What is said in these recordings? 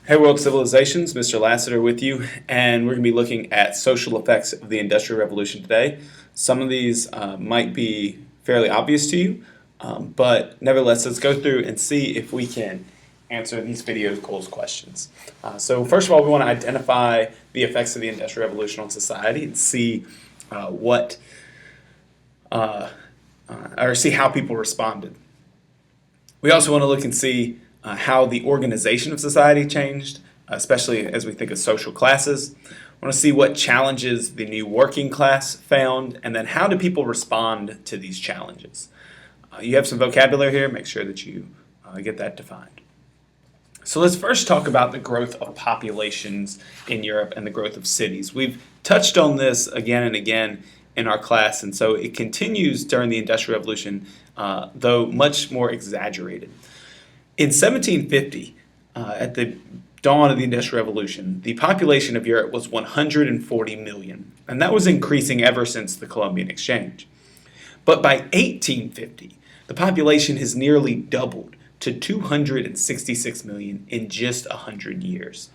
Hey World Civilizations, Mr. Lassiter with you, and we're going to be looking at social effects of the Industrial Revolution today. Some of these might be fairly obvious to you, but nevertheless, let's go through and see if we can answer these video goals questions. So first of all, we want to identify the effects of the Industrial Revolution on society and see what or see how people responded. We also want to look and see how the organization of society changed, especially as we think of social classes. We want to see what challenges the new working class found, and then how do people respond to these challenges. You have some vocabulary here. Make sure that you get that defined. So let's first talk about the growth of populations in Europe and the growth of cities. We've touched on this again and again in our class, and so it continues during the Industrial Revolution, though much more exaggerated. In 1750, at the dawn of the Industrial Revolution, the population of Europe was 140 million, and that was increasing ever since the Columbian Exchange. But by 1850, the population has nearly doubled to 266 million in just 100 years.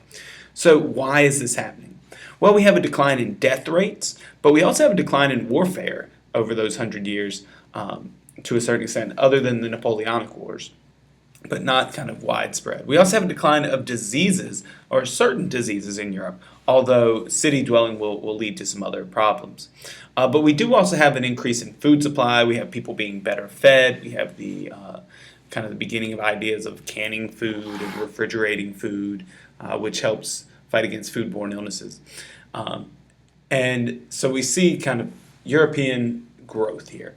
So why is this happening? Well, we have a decline in death rates, but we also have a decline in warfare over those 100 years to a certain extent, other than the Napoleonic Wars, but not kind of widespread. We also have a decline of diseases, or certain diseases in Europe, although city dwelling will lead to some other problems. But we do also have an increase in food supply. We have people being better fed. We have the kind of the beginning of ideas of canning food and refrigerating food, which helps fight against foodborne illnesses. And so we see kind of European growth here.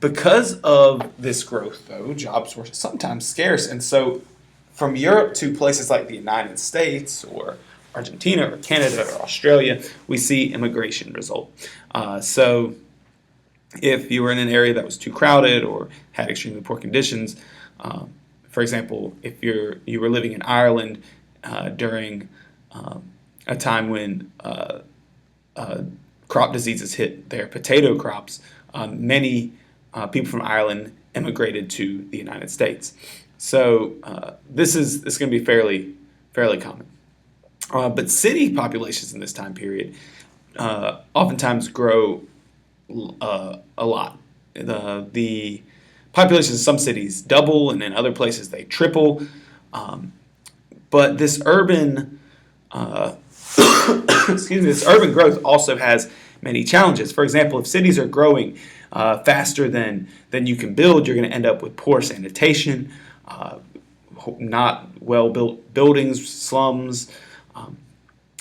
Because of this growth, though, jobs were sometimes scarce. And so from Europe to places like the United States or Argentina or Canada or Australia, we see immigration result. So if you were in an area that was too crowded or had extremely poor conditions, for example, if you were living in Ireland during a time when crop diseases hit their potato crops, many people from Ireland immigrated to the United States. So this is going to be fairly common. But city populations in this time period oftentimes grow a lot. The populations in some cities double, and in other places they triple. But this urban this urban growth also has many challenges. For example, if cities are growing faster than you can build, you're going to end up with poor sanitation, not well-built buildings, slums.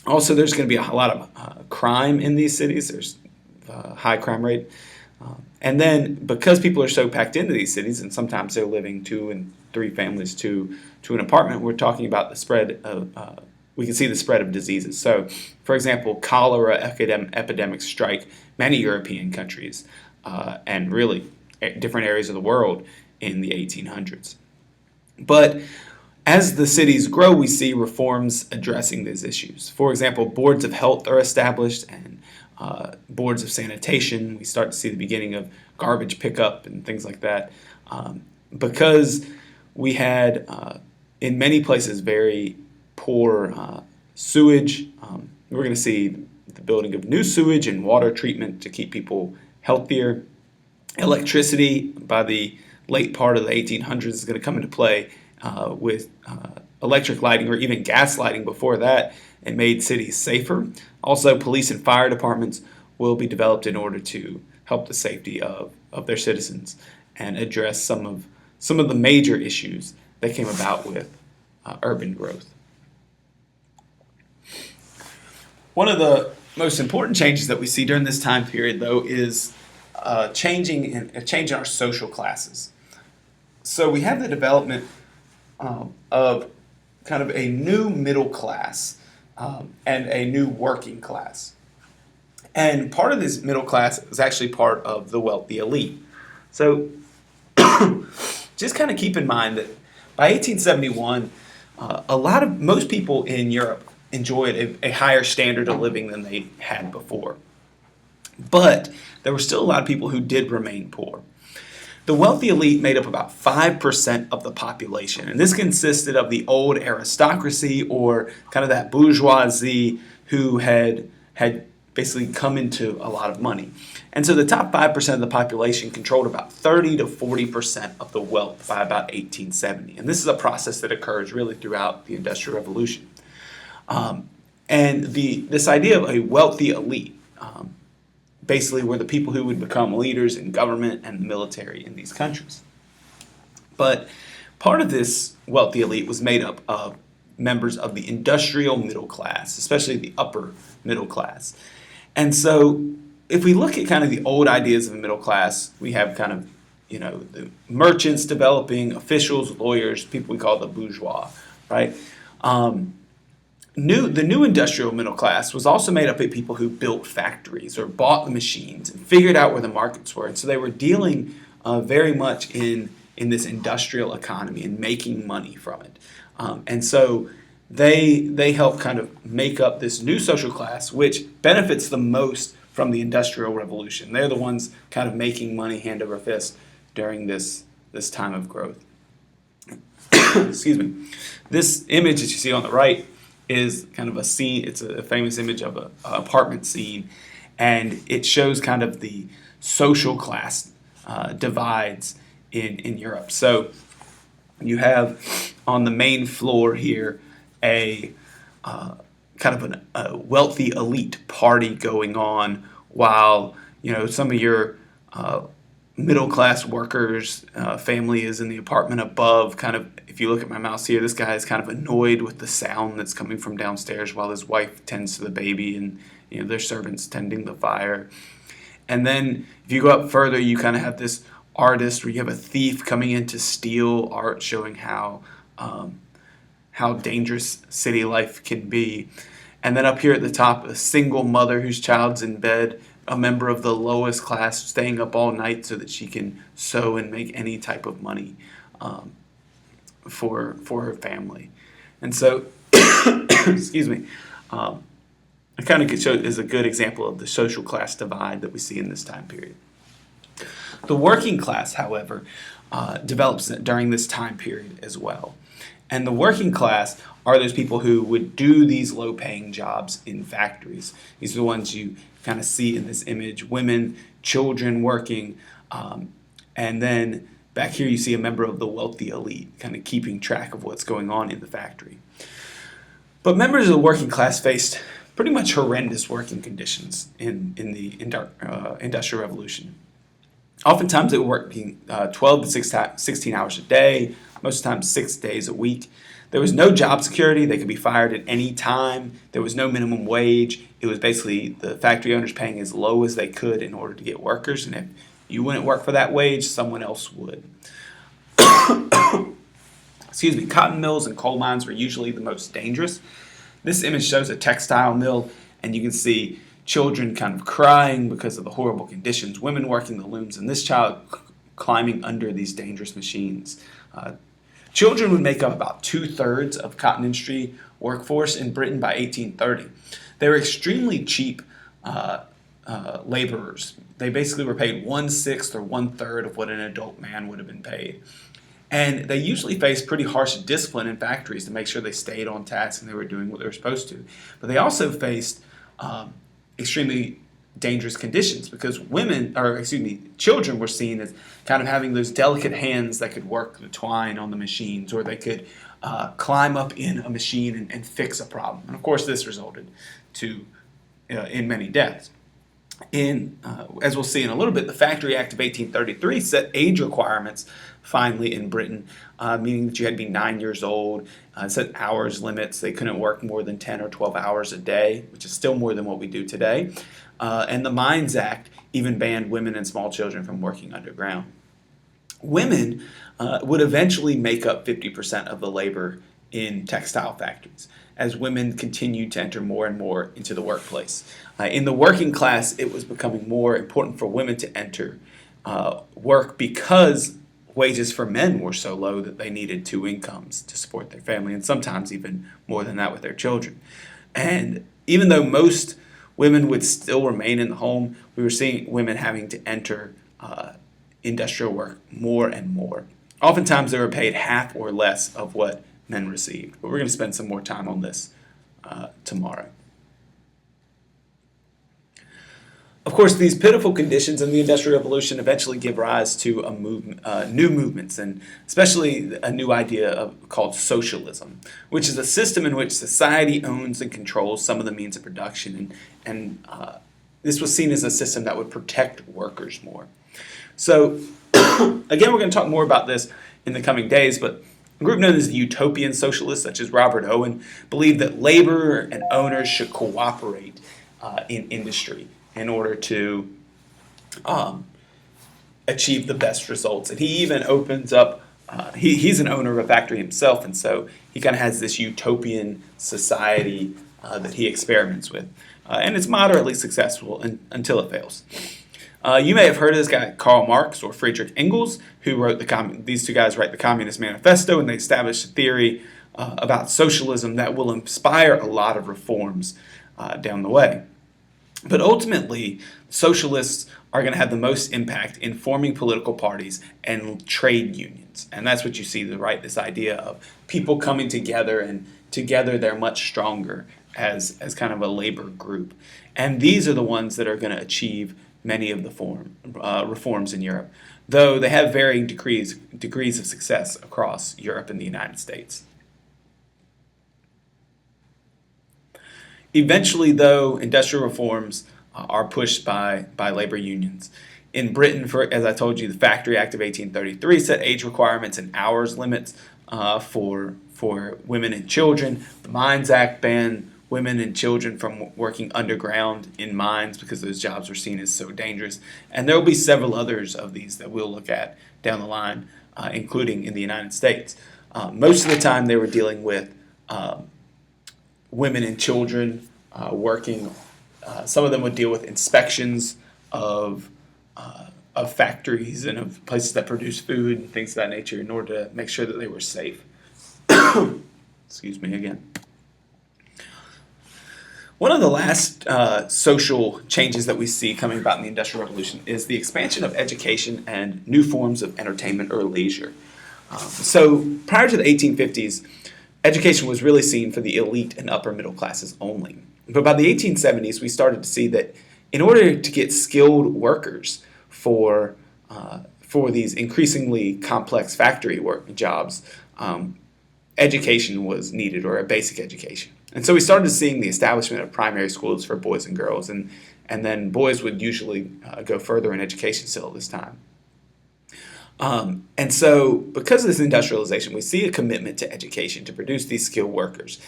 Also, there's going to be a lot of crime in these cities. There's a high crime rate. And then because people are so packed into these cities, and sometimes they're living 2 and 3 families to an apartment, we're talking about the spread of we can see the spread of diseases. So, for example, cholera epidemics strike many European countries and really different areas of the world in the 1800s. But as the cities grow, we see reforms addressing these issues. For example, boards of health are established and boards of sanitation. We start to see the beginning of garbage pickup and things like that. Because we had, in many places, very poor sewage. We're going to see the building of new sewage and water treatment to keep people healthier. Electricity, by the late part of the 1800s, is going to come into play with electric lighting or even gas lighting before that. It made cities safer. Also, police and fire departments will be developed in order to help the safety of their citizens and address some of the major issues that came about with urban growth. One of the most important changes that we see during this time period, though, is a change in our social classes. So we have the development of kind of a new middle class and a new working class. And part of this middle class is actually part of the wealthy elite. So just kind of keep in mind that by 1871, most people in Europe enjoyed a higher standard of living than they had before. But there were still a lot of people who did remain poor. The wealthy elite made up about 5% of the population, and this consisted of the old aristocracy, or kind of that bourgeoisie who had basically come into a lot of money. And so the top 5% of the population controlled about 30 to 40% of the wealth by about 1870. And this is a process that occurs really throughout the Industrial Revolution. And this idea of a wealthy elite basically were the people who would become leaders in government and the military in these countries. But part of this wealthy elite was made up of members of the industrial middle class, especially the upper middle class. And so if we look at kind of the old ideas of the middle class, we have kind of, the merchants developing, officials, lawyers, people we call the bourgeois, right? The new industrial middle class was also made up of people who built factories or bought the machines and figured out where the markets were. And so they were dealing very much in this industrial economy and making money from it. And so they help kind of make up this new social class, which benefits the most from the Industrial Revolution. They're the ones kind of making money hand over fist during this time of growth. Excuse me. This image that you see on the right is kind of a scene. It's a famous image of an apartment scene, and it shows kind of the social class divides in Europe. So you have on the main floor here a kind of a wealthy elite party going on, while some of your middle class workers family is in the apartment above. Kind of, if you look at my mouse here, this guy is kind of annoyed with the sound that's coming from downstairs while his wife tends to the baby and their servants tending the fire. And then if you go up further, you kind of have this artist where you have a thief coming in to steal art, showing how dangerous city life can be. And then up here at the top, a single mother whose child's in bed, a member of the lowest class, staying up all night so that she can sew and make any type of money for her family. And so, excuse me, it kind of is a good example of the social class divide that we see in this time period. The working class, however, develops during this time period as well. And the working class are those people who would do these low-paying jobs in factories. These are the ones you kind of see in this image: women, children working, and then back here you see a member of the wealthy elite kind of keeping track of what's going on in the factory. But members of the working class faced pretty much horrendous working conditions in the Industrial Revolution. Oftentimes they were working 12 to 16 hours a day, most of the time 6 days a week. There was no job security. They could be fired at any time. There was no minimum wage. It was basically the factory owners paying as low as they could in order to get workers. And if you wouldn't work for that wage, someone else would. Excuse me. Cotton mills and coal mines were usually the most dangerous. This image shows a textile mill, and you can see children kind of crying because of the horrible conditions, women working the looms, and this child climbing under these dangerous machines. Children would make up about 2/3 of cotton industry workforce in Britain by 1830. They were extremely cheap laborers. They basically were paid 1/6 or 1/3 of what an adult man would have been paid. And they usually faced pretty harsh discipline in factories to make sure they stayed on task and they were doing what they were supposed to. But they also faced extremely dangerous conditions because children were seen as kind of having those delicate hands that could work the twine on the machines, or they could climb up in a machine and fix a problem. And of course, this resulted in many deaths. As we'll see in a little bit, the Factory Act of 1833 set age requirements finally in Britain, meaning that you had to be 9 years old. It set hours limits. They couldn't work more than 10 or 12 hours a day, which is still more than what we do today. And the Mines Act even banned women and small children from working underground. Women would eventually make up 50% of the labor in textile factories as women continued to enter more and more into the workplace. In the working class, it was becoming more important for women to enter work because wages for men were so low that they needed 2 incomes to support their family, and sometimes even more than that with their children. And even though most women would still remain in the home, we were seeing women having to enter industrial work more and more. Oftentimes they were paid half or less of what men received. But we're going to spend some more time on this tomorrow. Of course, these pitiful conditions in the Industrial Revolution eventually give rise to a new movements, and especially a new idea called socialism, which is a system in which society owns and controls some of the means of production, and this was seen as a system that would protect workers more. So, again, we're going to talk more about this in the coming days, but a group known as the utopian socialists, such as Robert Owen, believed that labor and owners should cooperate in industry in order to achieve the best results. And he even opens up, he's an owner of a factory himself, and so he kind of has this utopian society that he experiments with. And it's moderately successful until it fails. You may have heard of this guy, Karl Marx or Friedrich Engels, who wrote these two guys write the Communist Manifesto, and they established a theory about socialism that will inspire a lot of reforms down the way. But ultimately, socialists are going to have the most impact in forming political parties and trade unions. And that's what you see, right? This idea of people coming together, and together they're much stronger as kind of a labor group. And these are the ones that are going to achieve many of the reforms in Europe, though they have varying degrees of success across Europe and the United States. Eventually, though, industrial reforms are pushed by labor unions. In Britain, as I told you, the Factory Act of 1833 set age requirements and hours limits for women and children. The Mines Act banned women and children from working underground in mines because those jobs were seen as so dangerous. And there will be several others of these that we'll look at down the line, including in the United States. Most of the time they were dealing with women and children working. Some of them would deal with inspections of factories and of places that produce food and things of that nature in order to make sure that they were safe. Excuse me again. One of the last social changes that we see coming about in the Industrial Revolution is the expansion of education and new forms of entertainment or leisure. So prior to the 1850s, education was really seen for the elite and upper middle classes only. But by the 1870s, we started to see that in order to get skilled workers for these increasingly complex factory work jobs, education was needed, or a basic education. And so we started seeing the establishment of primary schools for boys and girls, and then boys would usually go further in education still at this time. And so because of this industrialization, we see a commitment to education to produce these skilled workers.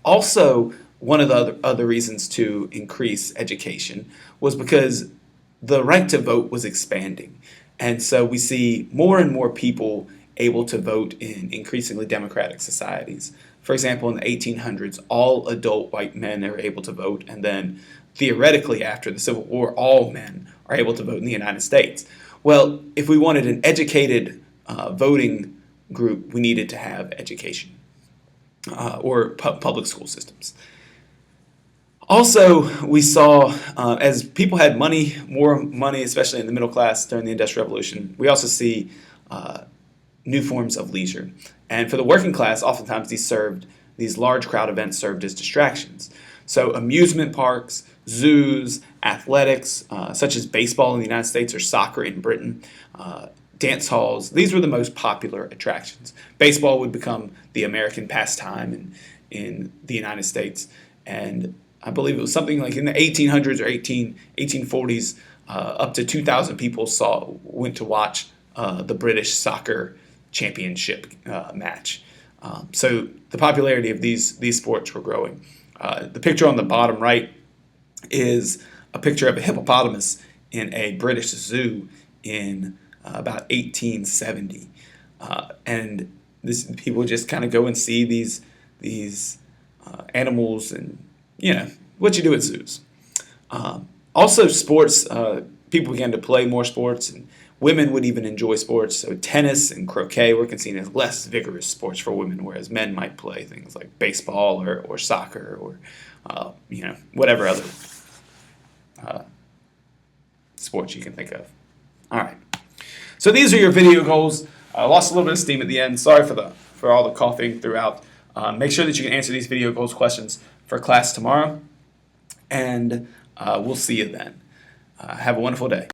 Also, one of the other reasons to increase education was because the right to vote was expanding. And so we see more and more people able to vote in increasingly democratic societies. For example, in the 1800s, all adult white men are able to vote, and then theoretically after the Civil War, all men are able to vote in the United States. Well, if we wanted an educated voting group, we needed to have education or public school systems. Also, we saw as people had money, more money, especially in the middle class during the Industrial Revolution, we also see new forms of leisure. And for the working class, oftentimes these large crowd events served as distractions. So amusement parks, zoos, athletics, such as baseball in the United States or soccer in Britain, dance halls, these were the most popular attractions. Baseball would become the American pastime in the United States. And I believe it was something like in the 1800s or 1840s, up to 2,000 people went to watch the British soccer championship match. So the popularity of these sports were growing. The picture on the bottom right is a picture of a hippopotamus in a British zoo in about 1870. And people just kind of go and see these animals, and what you do at zoos. Also sports, people began to play more sports, and women would even enjoy sports. So tennis and croquet were seen as less vigorous sports for women, whereas men might play things like baseball or soccer or whatever other sports you can think of. All right. So these are your video goals. I lost a little bit of steam at the end. Sorry for all the coughing throughout. Make sure that you can answer these video goals questions for class tomorrow, and we'll see you then. Have a wonderful day.